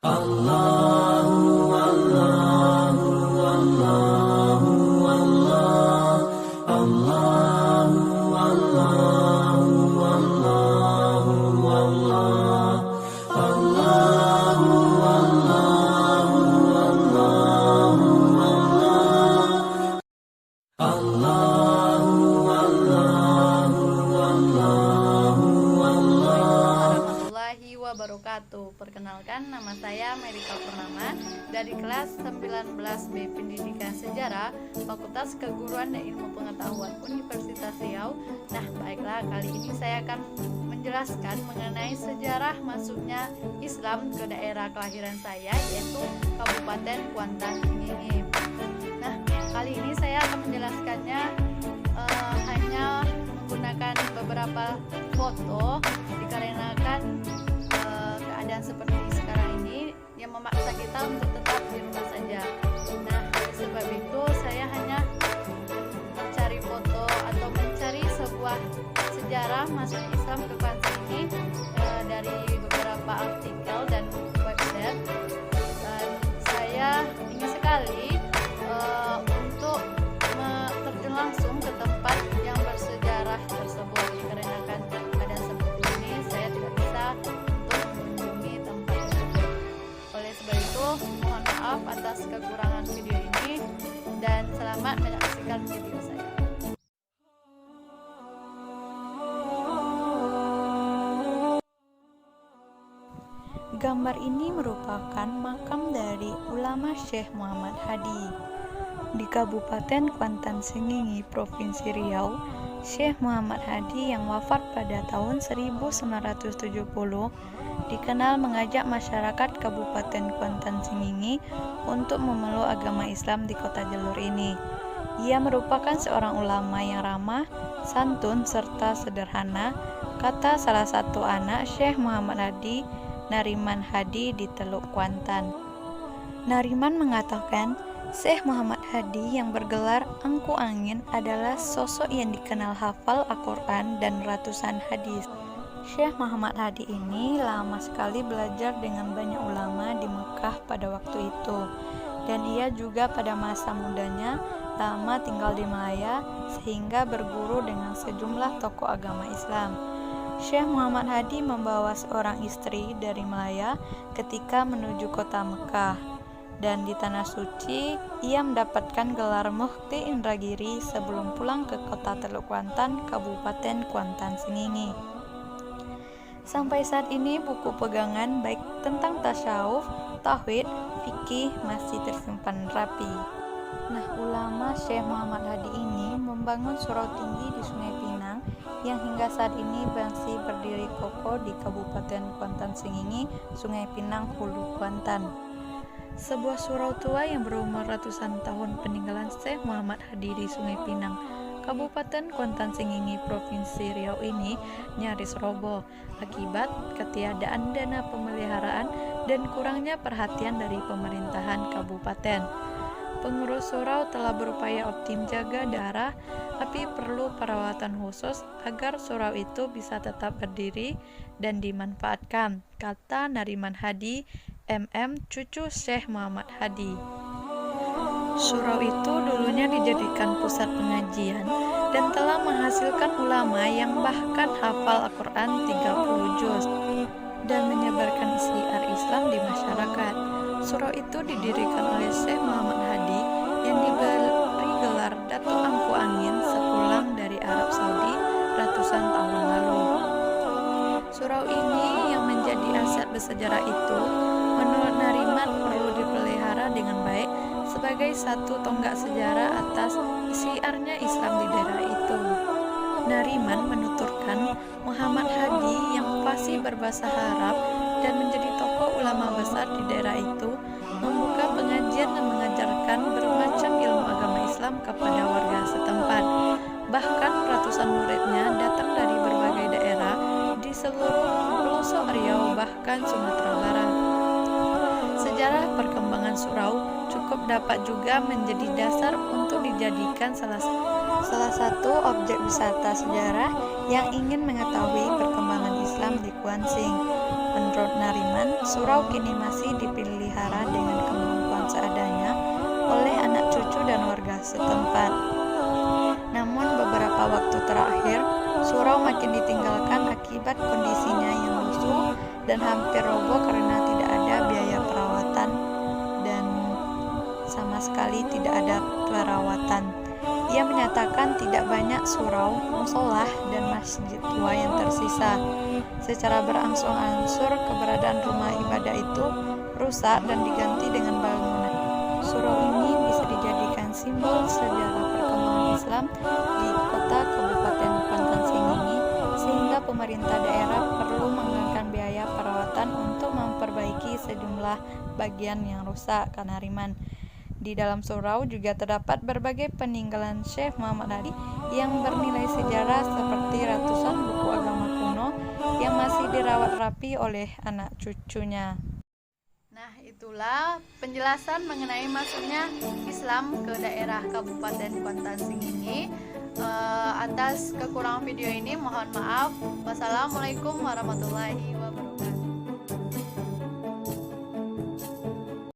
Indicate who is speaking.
Speaker 1: Allahu Allahu Allahu Allah Allahu Allahu Allahu Allah Allahu Allahu Allahu Allah Allahu Allahu Allahu Allah
Speaker 2: Warahmatullahi wabarakatuh. Perkenalkan, nama saya Merika Purnama dari kelas 19B Pendidikan Sejarah Fakultas Keguruan dan Ilmu Pengetahuan Universitas Riau. Nah, baiklah, kali ini saya akan menjelaskan mengenai sejarah masuknya Islam ke daerah kelahiran saya, yaitu Kabupaten Kuantan, Singingi. Nah, kali ini saya akan menjelaskannya hanya menggunakan beberapa foto, dikarenakan keadaan seperti sekarang ini yang memaksa kita untuk tetap di rumah saja. Nah, oleh sebab itu saya hanya mencari foto atau mencari sebuah sejarah masuk Islam ke Kuantan ini dari beberapa artikel dan website, dan saya ingin sekali untuk terjun langsung ke tempat yang bersejarah tersebut. Dikarenakan keadaan seperti ini, saya tidak bisa untuk mengunjungi tempat tersebut. Oleh sebab itu, mohon maaf atas kekurangan video ini, dan selamat menyaksikan video saya. Gambar ini merupakan makam dari ulama Syekh Muhammad Hadi. Di Kabupaten Kuantan Singingi, Provinsi Riau, Syekh Muhammad Hadi yang wafat pada tahun 1970 dikenal mengajak masyarakat Kabupaten Kuantan Singingi untuk memeluk agama Islam di kota Jalur ini. Ia merupakan seorang ulama yang ramah, santun, serta sederhana, kata salah satu anak Syekh Muhammad Hadi, Nariman Hadi di Teluk Kuantan. Nariman mengatakan, Syekh Muhammad Hadi yang bergelar Angku Angin adalah sosok yang dikenal hafal Al-Quran dan ratusan hadis. Syekh Muhammad Hadi ini lama sekali belajar dengan banyak ulama di Mekah pada waktu itu, dan ia juga pada masa mudanya lama tinggal di Malaya sehingga berguru dengan sejumlah tokoh agama Islam. Syekh Muhammad Hadi membawa seorang istri dari Malaya ketika menuju kota Mekah. Dan di Tanah Suci, ia mendapatkan gelar Mufti Indragiri sebelum pulang ke kota Teluk Kuantan, Kabupaten Kuantan Singingi. Sampai saat ini, buku pegangan baik tentang tasawuf, tauhid, fikih masih tersimpan rapi. Nah, ulama Syekh Muhammad Hadi ini membangun surau tinggi di Sungai Pinang yang hingga saat ini masih berdiri kokoh di Kabupaten Kuantan Singingi, Sungai Pinang, Hulu Kuantan. Sebuah surau tua yang berumur ratusan tahun peninggalan Syekh Muhammad Hadi di Sungai Pinang, Kabupaten Kuantan Singingi, Provinsi Riau ini nyaris roboh akibat ketiadaan dana pemeliharaan dan kurangnya perhatian dari pemerintahan kabupaten. Pengurus surau telah berupaya optim jaga daerah, tapi perlu perawatan khusus agar surau itu bisa tetap berdiri dan dimanfaatkan, kata Nariman Hadi, cucu Syekh Muhammad Hadi. Surau itu dulunya dijadikan pusat pengajian dan telah menghasilkan ulama yang bahkan hafal Al-Quran 30 juz dan menyebarkan syiar Islam di masyarakat. Surau itu didirikan oleh Syekh Muhammad Hadi yang diberi gelar Datuk Angku Angin sepulang dari Arab Saudi ratusan tahun lalu. Surau ini yang menjadi aset bersejarah itu, menurut Nariman, perlu dipelihara dengan baik sebagai satu tonggak sejarah atas syiarnya Islam di daerah itu. Nariman menuturkan Muhammad Hadi yang fasih berbahasa Arab dan menjadi tokoh ulama besar di daerah itu membuka pengajian dan mengajarkan bermacam ilmu agama Islam kepada warga setempat. Bahkan ratusan muridnya datang dari berbagai daerah di seluruh pelosok Riau bahkan Sumatera Barat. Sejarah perkembangan surau cukup dapat juga menjadi dasar untuk dijadikan salah satu objek wisata sejarah yang ingin mengetahui perkembangan Islam di Kuansing. Menurut Nariman, surau kini masih dipelihara dengan kemampuan seadanya oleh anak cucu dan warga setempat. Namun beberapa waktu terakhir, surau makin ditinggalkan akibat kondisinya yang lusuh dan hampir roboh karena tidak ada biaya perawatan dan sama sekali tidak ada perawatan. Ia menyatakan tidak banyak surau, musola, dan masjid tua yang tersisa. Secara berangsur-angsur keberadaan rumah ibadah itu rusak dan diganti dengan bangunan. Surau ini bisa dijadikan simbol sejarah perkembangan Islam di kota Kabupaten Kuantan Sengingi, sehingga pemerintah daerah perlu menganggarkan biaya perawatan untuk memperbaiki sejumlah bagian yang rusak, kata Nariman. Di dalam surau juga terdapat berbagai peninggalan Syekh Muhammad Hadi yang bernilai sejarah seperti ratusan buku agama kuno yang masih dirawat rapi oleh anak cucunya. Nah, itulah penjelasan mengenai masuknya Islam ke daerah Kabupaten Kuantan Sengingi. Atas kekurangan video ini mohon maaf. Wassalamualaikum warahmatullahi wabarakatuh.